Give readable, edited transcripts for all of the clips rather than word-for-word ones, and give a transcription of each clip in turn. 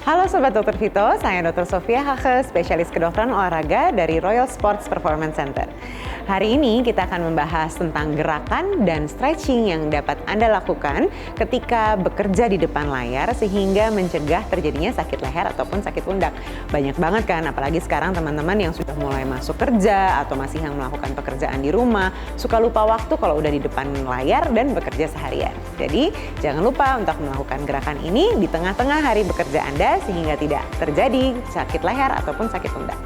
Halo Sobat Dr. Vito, saya Dr. Sofia Hake, spesialis kedokteran olahraga dari Royal Sports Performance Center. Hari ini kita akan membahas tentang gerakan dan stretching yang dapat Anda lakukan ketika bekerja di depan layar sehingga mencegah terjadinya sakit leher ataupun sakit pundak. Banyak banget kan, apalagi sekarang teman-teman yang sudah mulai masuk kerja atau masih yang melakukan pekerjaan di rumah, suka lupa waktu kalau udah di depan layar dan bekerja seharian. Jadi jangan lupa untuk melakukan gerakan ini di tengah-tengah hari bekerja Anda sehingga tidak terjadi sakit leher ataupun sakit pundak.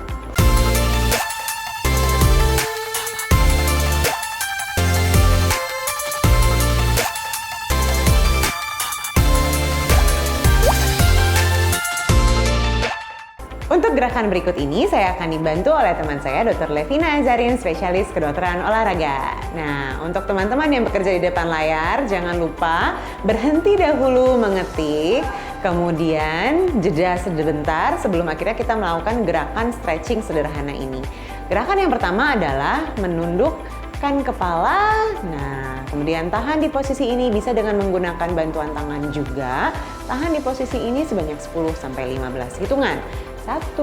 Untuk gerakan berikut ini, saya akan dibantu oleh teman saya, Dr. Levina Azarin, spesialis kedokteran olahraga. Nah, untuk teman-teman yang bekerja di depan layar, jangan lupa berhenti dahulu mengetik, kemudian jeda sebentar sebelum akhirnya kita melakukan gerakan stretching sederhana ini. Gerakan yang pertama adalah menundukkan kepala. Nah, kemudian tahan di posisi ini bisa dengan menggunakan bantuan tangan juga. Tahan di posisi ini sebanyak 10-15 hitungan. 1,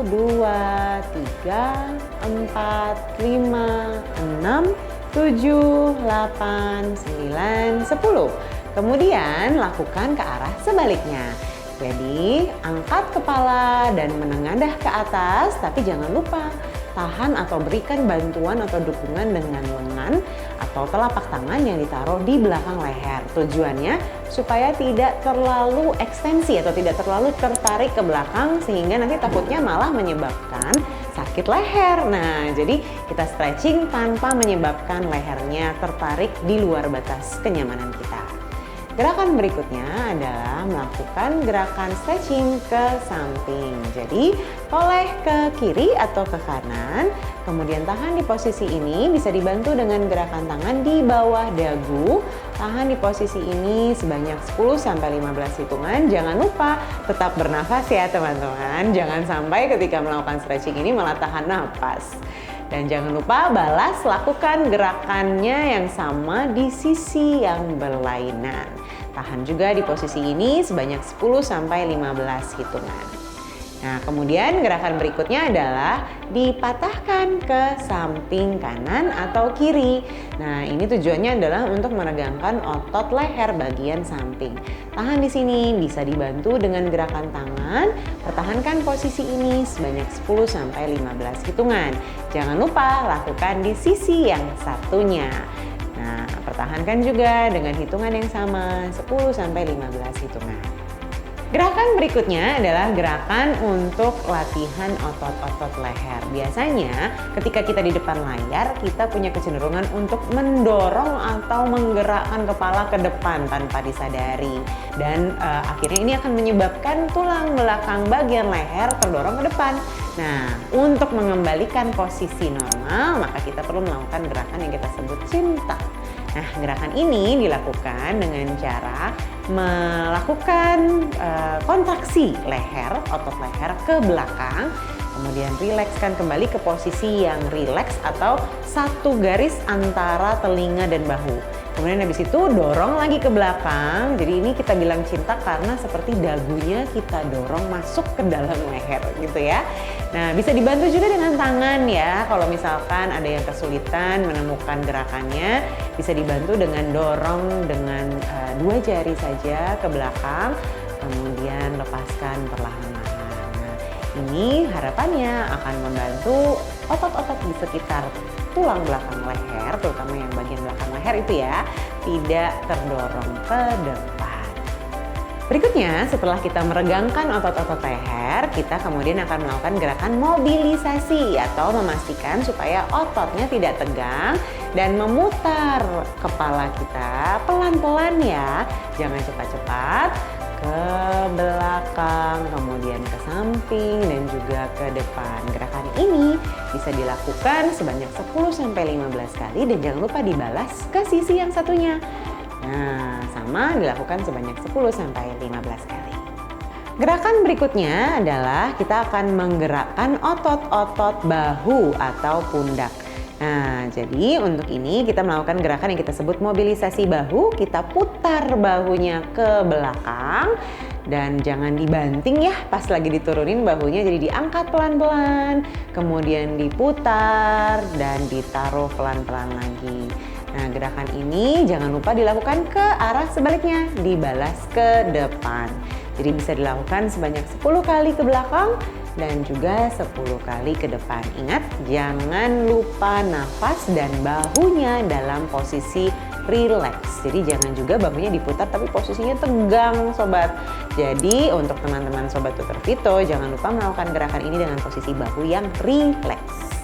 2, 3, 4, 5, 6, 7, 8, 9, 10. Kemudian lakukan ke arah sebaliknya. Jadi angkat kepala dan menengadah ke atas, tapi jangan lupa tahan atau berikan bantuan atau dukungan dengan lengan atau telapak tangan yang ditaruh di belakang leher. Tujuannya supaya tidak terlalu ekstensi atau tidak terlalu tertarik ke belakang sehingga nanti takutnya malah menyebabkan sakit leher. Nah, jadi kita stretching tanpa menyebabkan lehernya tertarik di luar batas kenyamanan kita. Gerakan berikutnya adalah melakukan gerakan stretching ke samping. Jadi, toleh ke kiri atau ke kanan, kemudian tahan di posisi ini, bisa dibantu dengan gerakan tangan di bawah dagu. Tahan di posisi ini sebanyak 10-15 hitungan. Jangan lupa tetap bernafas ya teman-teman. Jangan sampai ketika melakukan stretching ini malah tahan napas. Dan jangan lupa balas lakukan gerakannya yang sama di sisi yang berlainan. Tahan juga di posisi ini sebanyak 10-15 hitungan. Nah, kemudian gerakan berikutnya adalah dipatahkan ke samping kanan atau kiri. Nah, ini tujuannya adalah untuk meregangkan otot leher bagian samping. Tahan di sini, bisa dibantu dengan gerakan tangan. Pertahankan posisi ini sebanyak 10-15 hitungan. Jangan lupa lakukan di sisi yang satunya. Nah, pertahankan juga dengan hitungan yang sama 10-15 hitungan. Gerakan berikutnya adalah gerakan untuk latihan otot-otot leher. Biasanya ketika kita di depan layar, kita punya kecenderungan untuk mendorong atau menggerakkan kepala ke depan tanpa disadari. Dan akhirnya ini akan menyebabkan tulang belakang bagian leher terdorong ke depan. Nah, untuk mengembalikan posisi normal, maka kita perlu melakukan gerakan yang kita sebut chin tuck. Nah, gerakan ini dilakukan dengan cara melakukan kontraksi leher, otot leher ke belakang, kemudian rilekskan kembali ke posisi yang rileks atau satu garis antara telinga dan bahu. Kemudian habis itu dorong lagi ke belakang. Jadi ini kita bilang chin tuck karena seperti dagunya kita dorong masuk ke dalam leher gitu ya. Nah, bisa dibantu juga dengan tangan ya. Kalau misalkan ada yang kesulitan menemukan gerakannya, bisa dibantu dengan dorong dengan 2 jari saja ke belakang, kemudian lepaskan perlahan-lahan. Nah, ini harapannya akan membantu otot-otot di sekitar tulang belakang leher, terutama yang bagian belakang leher itu ya, tidak terdorong ke depan. Berikutnya, setelah kita meregangkan otot-otot leher, kita kemudian akan melakukan gerakan mobilisasi atau memastikan supaya ototnya tidak tegang dan memutar kepala kita pelan-pelan ya, jangan cepat-cepat, ke belakang, kemudian ke samping dan juga ke depan. Gerakan ini bisa dilakukan sebanyak 10-15 kali dan jangan lupa dibalas ke sisi yang satunya. Nah, sama dilakukan sebanyak 10-15 kali. Gerakan berikutnya adalah kita akan menggerakkan otot-otot bahu atau pundak. Nah, jadi untuk ini kita melakukan gerakan yang kita sebut mobilisasi bahu. Kita putar bahunya ke belakang dan jangan dibanting ya pas lagi diturunin bahunya, jadi diangkat pelan-pelan, kemudian diputar dan ditaruh pelan-pelan lagi. Nah, gerakan ini jangan lupa dilakukan ke arah sebaliknya, dibalas ke depan. Jadi bisa dilakukan sebanyak 10 kali ke belakang dan juga 10 kali ke depan. Ingat, jangan lupa nafas dan bahunya dalam posisi rileks. Jadi jangan juga bahunya diputar tapi posisinya tegang, sobat. Jadi untuk teman-teman sobat Tutor Vito, jangan lupa melakukan gerakan ini dengan posisi bahu yang rileks.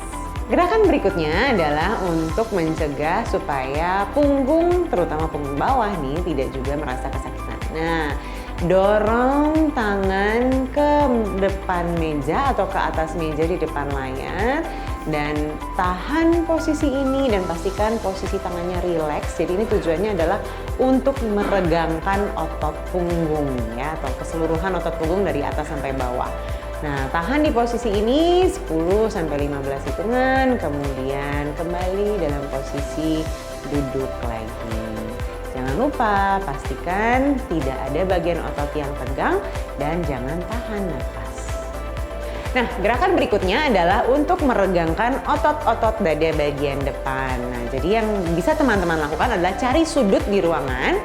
Gerakan berikutnya adalah untuk mencegah supaya punggung, terutama punggung bawah nih, tidak juga merasa kesakitan. Nah, dorong tangan ke depan meja atau ke atas meja di depan layar dan tahan posisi ini dan pastikan posisi tangannya rileks. Jadi ini tujuannya adalah untuk meregangkan otot punggung ya, atau keseluruhan otot punggung dari atas sampai bawah. Nah, tahan di posisi ini 10-15 hitungan, kemudian kembali dalam posisi duduk lagi. Jangan lupa pastikan tidak ada bagian otot yang tegang dan jangan tahan nafas. Nah, gerakan berikutnya adalah untuk meregangkan otot-otot dada bagian depan. Nah, jadi yang bisa teman-teman lakukan adalah cari sudut di ruangan,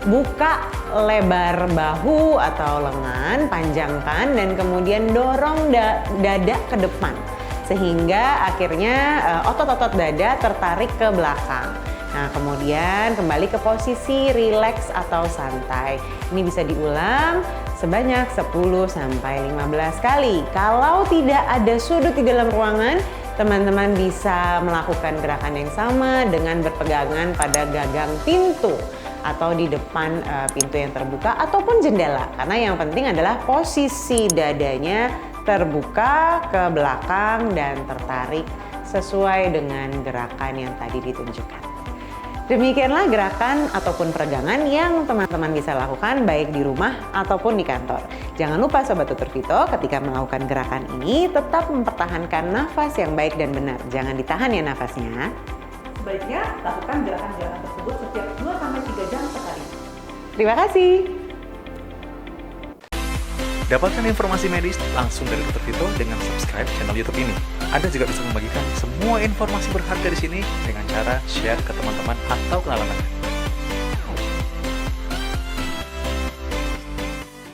buka lebar bahu atau lengan, panjangkan dan kemudian dorong dada ke depan. Sehingga akhirnya otot-otot dada tertarik ke belakang. Nah, kemudian kembali ke posisi rileks atau santai. Ini bisa diulang sebanyak 10-15 kali. Kalau tidak ada sudut di dalam ruangan, teman-teman bisa melakukan gerakan yang sama dengan berpegangan pada gagang pintu atau di depan pintu yang terbuka ataupun jendela. Karena yang penting adalah posisi dadanya terbuka ke belakang dan tertarik sesuai dengan gerakan yang tadi ditunjukkan. Demikianlah gerakan ataupun peregangan yang teman-teman bisa lakukan baik di rumah ataupun di kantor. Jangan lupa Sobat Tutor Vito, ketika melakukan gerakan ini tetap mempertahankan nafas yang baik dan benar. Jangan ditahan ya nafasnya. Sebaiknya lakukan gerakan-gerakan tersebut setiap 2-3 jam sekali. Terima kasih. Dapatkan informasi medis langsung dari Dr. Vito dengan subscribe channel YouTube ini. Anda juga bisa membagikan semua informasi berharga di sini dengan cara share ke teman-teman atau kenalan Anda.